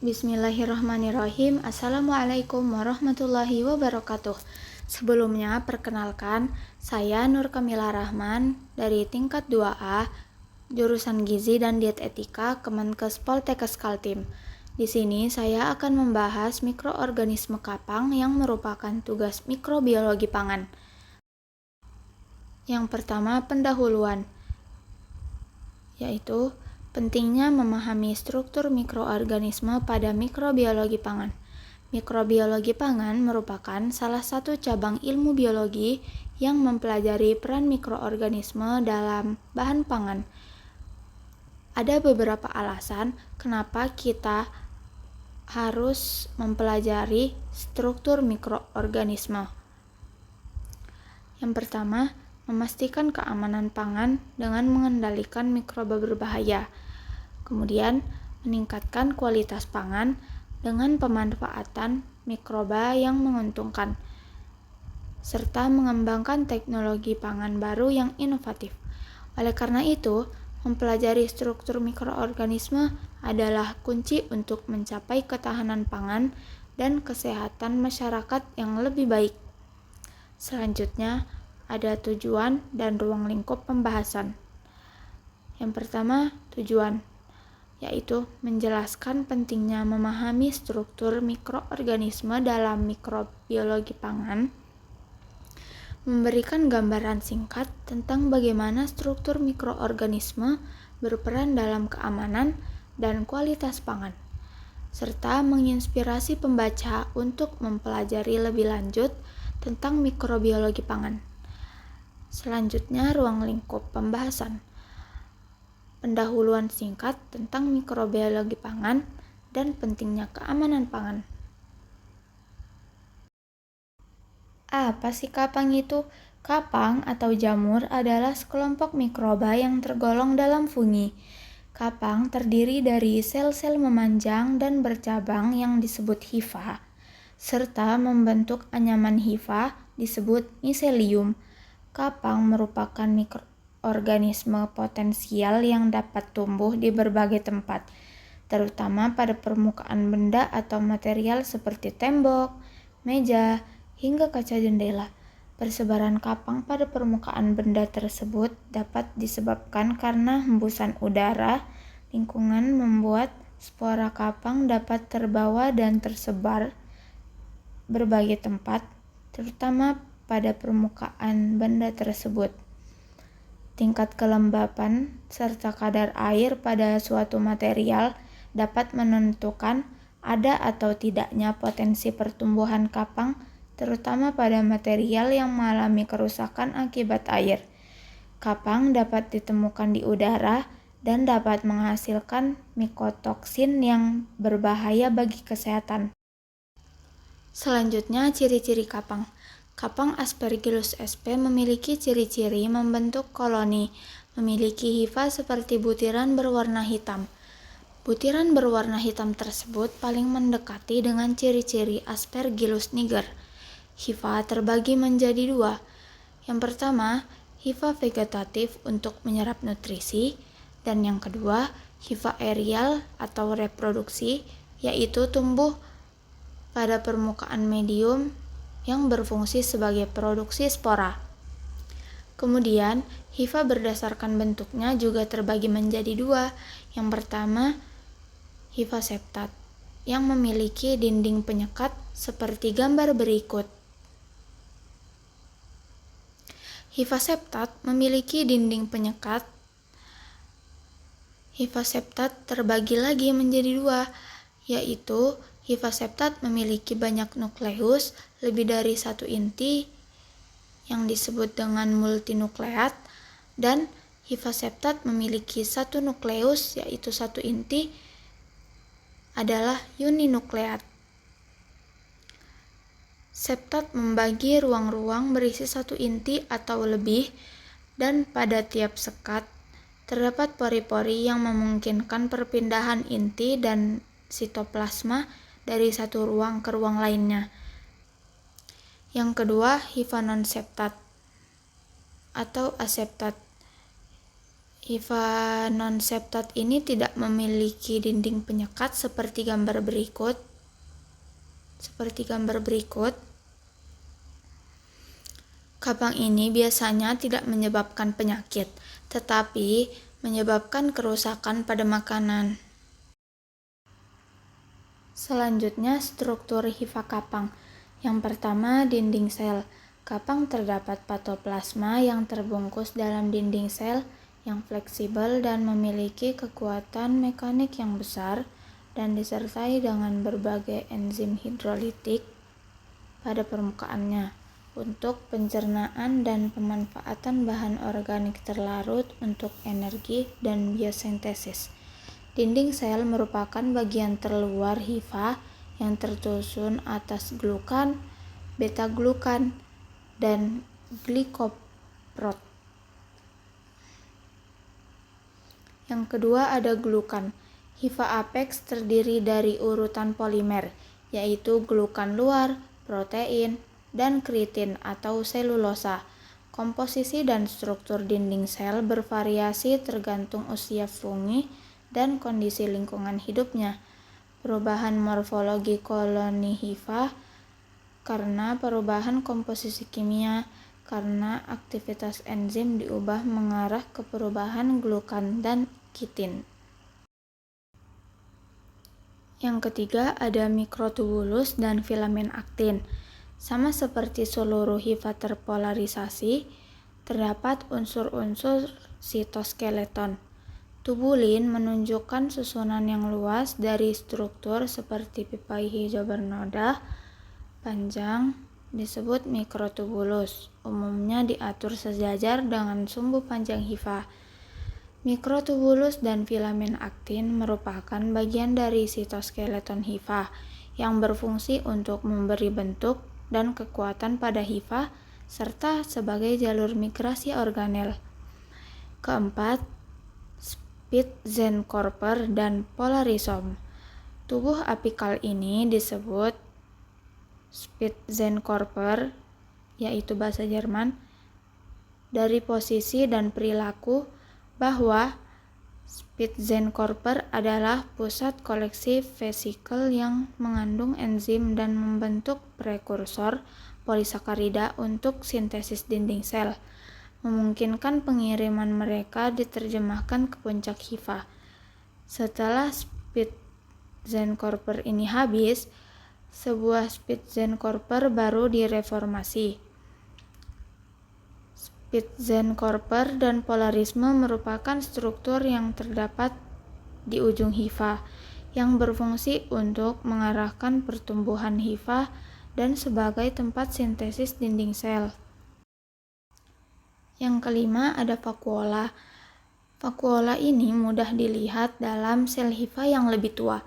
Bismillahirrahmanirrahim. Assalamualaikum warahmatullahi wabarakatuh. Sebelumnya, perkenalkan, saya Nur Kamila Rahman dari tingkat 2A, jurusan Gizi dan Diet Etika, Kemenkes Poltekkes Kaltim. Di sini saya akan membahas mikroorganisme kapang yang merupakan tugas mikrobiologi pangan. Yang pertama, pendahuluan, yaitu pentingnya memahami struktur mikroorganisme pada mikrobiologi pangan. Mikrobiologi pangan merupakan salah satu cabang ilmu biologi yang mempelajari peran mikroorganisme dalam bahan pangan. Ada beberapa alasan kenapa kita harus mempelajari struktur mikroorganisme. Yang pertama, memastikan keamanan pangan dengan mengendalikan mikroba berbahaya. Kemudian, meningkatkan kualitas pangan dengan pemanfaatan mikroba yang menguntungkan, serta mengembangkan teknologi pangan baru yang inovatif. Oleh karena itu, mempelajari struktur mikroorganisme adalah kunci untuk mencapai ketahanan pangan dan kesehatan masyarakat yang lebih baik. Selanjutnya, ada tujuan dan ruang lingkup pembahasan. Yang pertama, tujuan, yaitu menjelaskan pentingnya memahami struktur mikroorganisme dalam mikrobiologi pangan, memberikan gambaran singkat tentang bagaimana struktur mikroorganisme berperan dalam keamanan dan kualitas pangan, serta menginspirasi pembaca untuk mempelajari lebih lanjut tentang mikrobiologi pangan. Selanjutnya, ruang lingkup pembahasan. Pendahuluan singkat tentang mikrobiologi pangan dan pentingnya keamanan pangan. Apa sih kapang itu? Kapang atau jamur adalah sekelompok mikroba yang tergolong dalam fungi. Kapang terdiri dari sel-sel memanjang dan bercabang yang disebut hifa, serta membentuk anyaman hifa disebut miselium. Kapang merupakan mikroorganisme potensial yang dapat tumbuh di berbagai tempat, terutama pada permukaan benda atau material seperti tembok, meja, hingga kaca jendela. Persebaran kapang pada permukaan benda tersebut dapat disebabkan karena hembusan udara lingkungan membuat spora kapang dapat terbawa dan tersebar berbagai tempat, terutama pada permukaan benda tersebut. Tingkat kelembapan serta kadar air pada suatu material dapat menentukan ada atau tidaknya potensi pertumbuhan kapang, terutama pada material yang mengalami kerusakan akibat air. Kapang dapat ditemukan di udara dan dapat menghasilkan mikotoksin yang berbahaya bagi kesehatan. Selanjutnya, ciri-ciri kapang. Kapang Aspergillus sp memiliki ciri-ciri membentuk koloni, memiliki hifa seperti butiran berwarna hitam. Butiran berwarna hitam tersebut paling mendekati dengan ciri-ciri Aspergillus niger. Hifa terbagi menjadi dua. Yang pertama, hifa vegetatif untuk menyerap nutrisi, dan yang kedua, hifa aerial atau reproduksi, yaitu tumbuh pada permukaan medium yang berfungsi sebagai produksi spora. Kemudian, hifa berdasarkan bentuknya juga terbagi menjadi dua. Yang pertama, hifa septat, yang memiliki dinding penyekat seperti gambar berikut. Hifa septat memiliki dinding penyekat. Hifa septat terbagi lagi menjadi dua, yaitu hifa septat memiliki banyak nukleus, lebih dari satu inti, yang disebut dengan multinukleat, dan hifa septat memiliki satu nukleus, yaitu satu inti, adalah uninukleat. Septat membagi ruang-ruang berisi satu inti atau lebih, dan pada tiap sekat terdapat pori-pori yang memungkinkan perpindahan inti dan sitoplasma dari satu ruang ke ruang lainnya. Yang kedua, hifa non-septat atau aseptat, Hifa non-septat ini tidak memiliki dinding penyekat seperti gambar berikut. Kapang ini biasanya tidak menyebabkan penyakit, tetapi menyebabkan kerusakan pada makanan. Selanjutnya, struktur hifa kapang. Yang pertama, dinding sel. Kapang terdapat patoplasma yang terbungkus dalam dinding sel yang fleksibel dan memiliki kekuatan mekanik yang besar dan disertai dengan berbagai enzim hidrolitik pada permukaannya untuk pencernaan dan pemanfaatan bahan organik terlarut untuk energi dan biosintesis. Dinding sel merupakan bagian terluar hifa yang tersusun atas glukan, beta-glukan, dan glikoprot. Yang kedua ada glukan. Hifa apeks terdiri dari urutan polimer, yaitu glukan luar, protein, dan kritin atau selulosa. Komposisi dan struktur dinding sel bervariasi tergantung usia fungi dan kondisi lingkungan hidupnya. Perubahan morfologi koloni hifa karena perubahan komposisi kimia, karena aktivitas enzim diubah mengarah ke perubahan glukan dan kitin. Yang ketiga ada mikrotubulus dan filamen aktin. Sama seperti seluruh hifa terpolarisasi, terdapat unsur-unsur sitoskeleton. Tubulin menunjukkan susunan yang luas dari struktur seperti pipa hijau bernoda panjang disebut mikrotubulus. Umumnya diatur sejajar dengan sumbu panjang hifa. Mikrotubulus dan filamen aktin merupakan bagian dari sitoskeleton hifa yang berfungsi untuk memberi bentuk dan kekuatan pada hifa serta sebagai jalur migrasi organel. Keempat, Spitzenkorper dan polarisom. Tubuh apikal ini disebut Spitzenkorper, yaitu bahasa Jerman, dari posisi dan perilaku bahwa Spitzenkorper adalah pusat koleksi vesikel yang mengandung enzim dan membentuk prekursor polisakarida untuk sintesis dinding sel, memungkinkan pengiriman mereka diterjemahkan ke puncak hifa. Setelah Spitzenkorper ini habis, sebuah Spitzenkorper baru direformasi. Spitzenkorper dan polarisme merupakan struktur yang terdapat di ujung hifa yang berfungsi untuk mengarahkan pertumbuhan hifa dan sebagai tempat sintesis dinding sel. Yang kelima ada vakuola. Vakuola ini mudah dilihat dalam sel hifa yang lebih tua.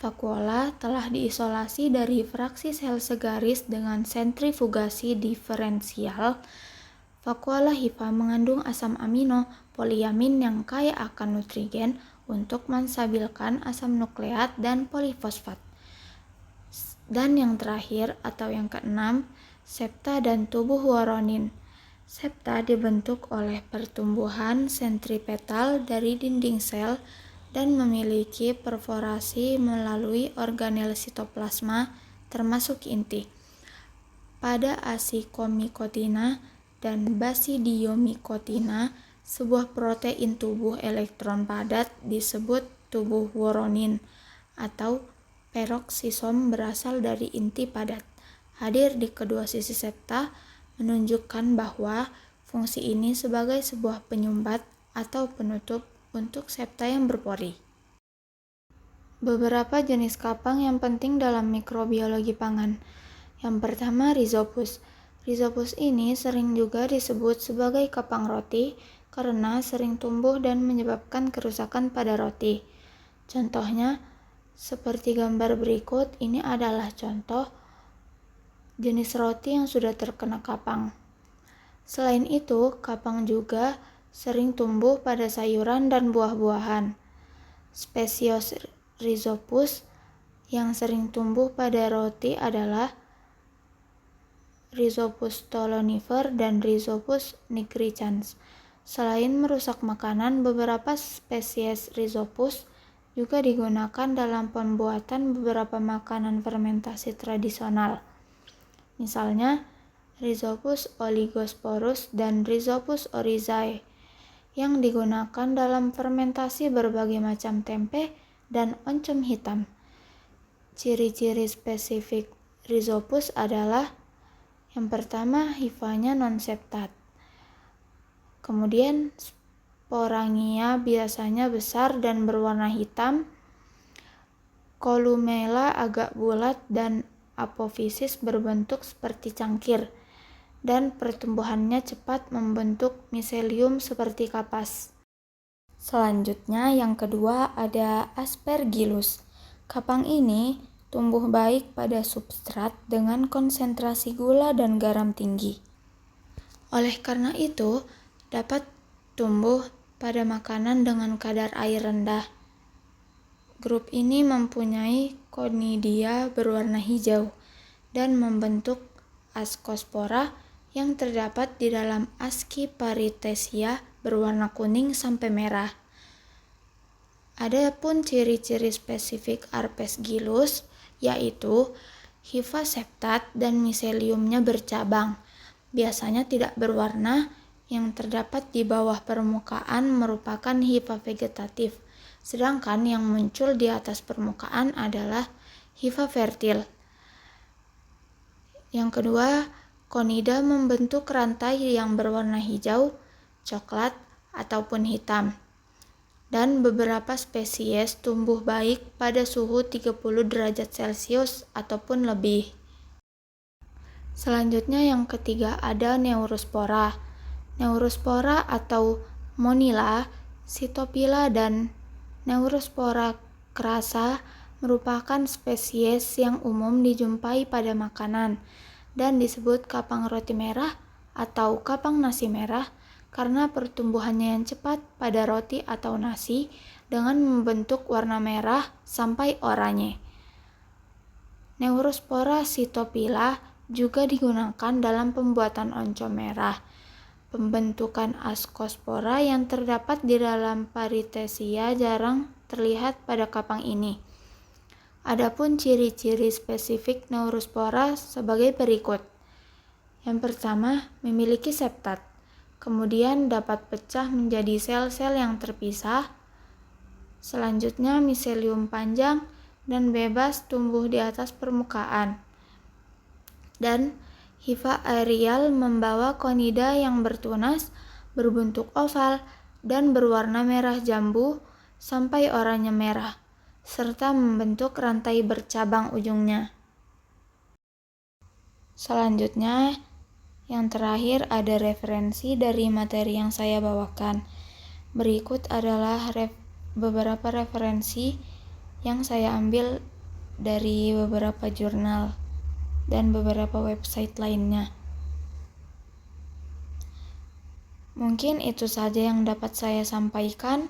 Vakuola telah diisolasi dari fraksi sel segaris dengan sentrifugasi diferensial. Vakuola hifa mengandung asam amino poliamin yang kaya akan nutrien untuk menstabilkan asam nukleat dan polifosfat. Dan yang terakhir atau yang keenam, septa dan tubuh woronin. Septa dibentuk oleh pertumbuhan sentripetal dari dinding sel dan memiliki perforasi melalui organel sitoplasma termasuk inti. Pada asikomikotina dan basidiomikotina, sebuah protein tubuh elektron padat disebut tubuh woronin atau peroksisom berasal dari inti padat. Hadir di kedua sisi septa menunjukkan bahwa fungsi ini sebagai sebuah penyumbat atau penutup untuk septa yang berpori. Beberapa jenis kapang yang penting dalam mikrobiologi pangan. Yang pertama, Rhizopus. Rhizopus ini sering juga disebut sebagai kapang roti karena sering tumbuh dan menyebabkan kerusakan pada roti. Contohnya, seperti gambar berikut, ini adalah contoh jenis roti yang sudah terkena kapang. Selain itu, kapang juga sering tumbuh pada sayuran dan buah-buahan. Spesies Rhizopus yang sering tumbuh pada roti adalah Rhizopus stolonifer dan Rhizopus nigricans. Selain merusak makanan, beberapa spesies Rhizopus juga digunakan dalam pembuatan beberapa makanan fermentasi tradisional. Misalnya, Rhizopus oligosporus dan Rhizopus oryzae yang digunakan dalam fermentasi berbagai macam tempe dan oncom hitam. Ciri-ciri spesifik Rhizopus adalah yang pertama, hifanya non-septat. Kemudian sporangia biasanya besar dan berwarna hitam, kolumela agak bulat dan apofisis berbentuk seperti cangkir, dan pertumbuhannya cepat membentuk miselium seperti kapas. Selanjutnya yang kedua ada Aspergillus. Kapang ini tumbuh baik pada substrat dengan konsentrasi gula dan garam tinggi. Oleh karena itu, dapat tumbuh pada makanan dengan kadar air rendah. Grup ini mempunyai konidia berwarna hijau dan membentuk ascospora yang terdapat di dalam Asciparitesia berwarna kuning sampai merah. Adapun ciri-ciri spesifik Aspergillus yaitu hifa septat dan miseliumnya bercabang, biasanya tidak berwarna. Yang terdapat di bawah permukaan merupakan hifa vegetatif, sedangkan yang muncul di atas permukaan adalah hifa fertil. Yang kedua, konida membentuk rantai yang berwarna hijau, coklat, ataupun hitam. Dan beberapa spesies tumbuh baik pada suhu 30 derajat Celcius ataupun lebih. Selanjutnya yang ketiga ada Neurospora. Neurospora atau Monila, Cytopila, dan Neurospora crassa merupakan spesies yang umum dijumpai pada makanan dan disebut kapang roti merah atau kapang nasi merah karena pertumbuhannya yang cepat pada roti atau nasi dengan membentuk warna merah sampai oranye. Neurospora Cytopila juga digunakan dalam pembuatan oncom merah. Pembentukan ascospora yang terdapat di dalam Paritesia jarang terlihat pada kapang ini. Adapun ciri-ciri spesifik Neurospora sebagai berikut. Yang pertama, memiliki septat. Kemudian dapat pecah menjadi sel-sel yang terpisah. Selanjutnya, miselium panjang dan bebas tumbuh di atas permukaan. Dan hifa aerial membawa konida yang bertunas, berbentuk oval, dan berwarna merah jambu sampai oranye merah, serta membentuk rantai bercabang ujungnya. Selanjutnya, yang terakhir ada referensi dari materi yang saya bawakan. Berikut adalah beberapa referensi yang saya ambil dari beberapa jurnal dan beberapa website lainnya. Mungkin itu saja yang dapat saya sampaikan.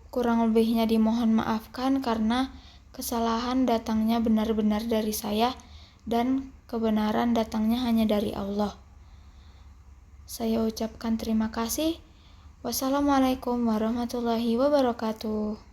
Kurang lebihnya dimohon maafkan karena kesalahan datangnya benar-benar dari saya dan kebenaran datangnya hanya dari Allah. Saya ucapkan terima kasih. Wassalamualaikum warahmatullahi wabarakatuh.